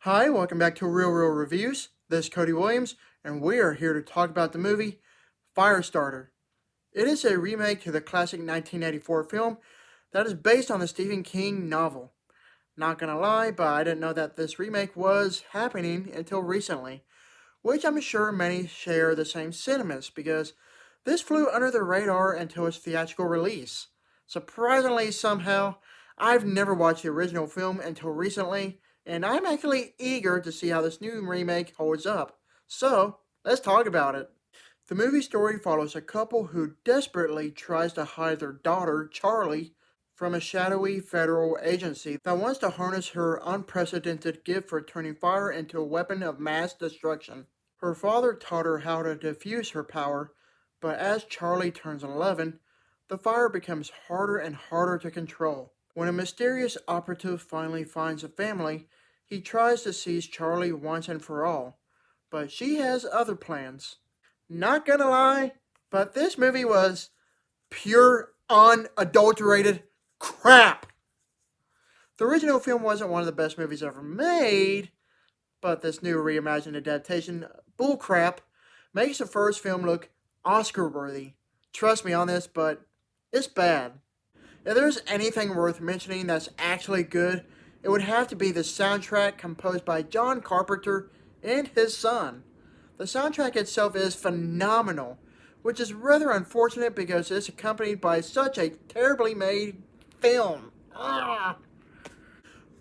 Hi, welcome back to Real Reviews. This is Cody Williams, and we are here to talk about the movie Firestarter. It is a remake to the classic 1984 film that is based on the Stephen King novel. Not gonna lie, but I didn't know that this remake was happening until recently, which I'm sure many share the same sentiments because this flew under the radar until its theatrical release. Surprisingly, somehow, I've never watched the original film until recently, and I'm actually eager to see how this new remake holds up. So, let's talk about it. The movie story follows a couple who desperately tries to hide their daughter, Charlie, from a shadowy federal agency that wants to harness her unprecedented gift for turning fire into a weapon of mass destruction. Her father taught her how to diffuse her power, but as Charlie turns 11, the fire becomes harder and harder to control. When a mysterious operative finally finds a family, he tries to seize Charlie once and for all, but she has other plans. Not gonna lie, but this movie was pure, unadulterated crap. The original film wasn't one of the best movies ever made, but this new reimagined adaptation, bullcrap, makes the first film look Oscar worthy. Trust me on this, but it's bad. If there's anything worth mentioning that's actually good, it would have to be the soundtrack composed by John Carpenter and his son. The soundtrack itself is phenomenal, which is rather unfortunate because it's accompanied by such a terribly made film. Ah.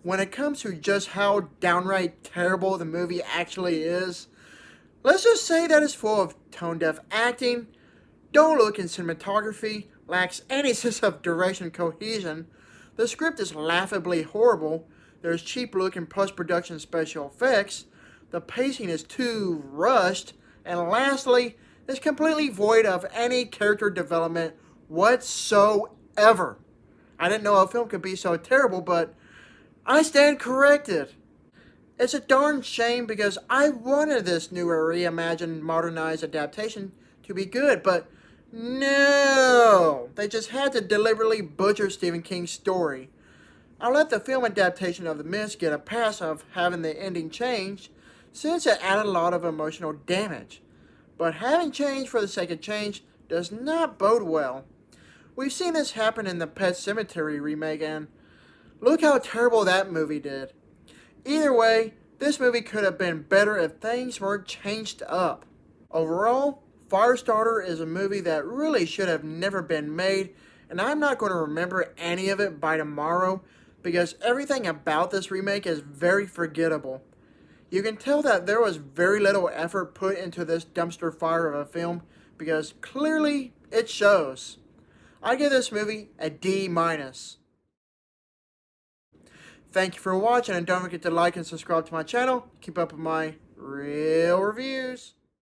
When it comes to just how downright terrible the movie actually is, let's just say that it's full of tone-deaf acting, dull look in cinematography, lacks any sense of direction cohesion, the script is laughably horrible, there's cheap look in post-production special effects, the pacing is too rushed, and lastly, it's completely void of any character development whatsoever. I didn't know a film could be so terrible, but I stand corrected. It's a darn shame because I wanted this newer, reimagined, modernized adaptation to be good, but no! They just had to deliberately butcher Stephen King's story. I'll let the film adaptation of The Mist get a pass of having the ending changed, since it added a lot of emotional damage. But having change for the sake of change does not bode well. We've seen this happen in the Pet Sematary remake, and look how terrible that movie did. Either way, this movie could have been better if things were changed up. Overall, Firestarter is a movie that really should have never been made, and I'm not going to remember any of it by tomorrow because everything about this remake is very forgettable. You can tell that there was very little effort put into this dumpster fire of a film because clearly it shows. I give this movie a D-. Thank you for watching, and don't forget to like and subscribe to my channel. Keep up with my real reviews.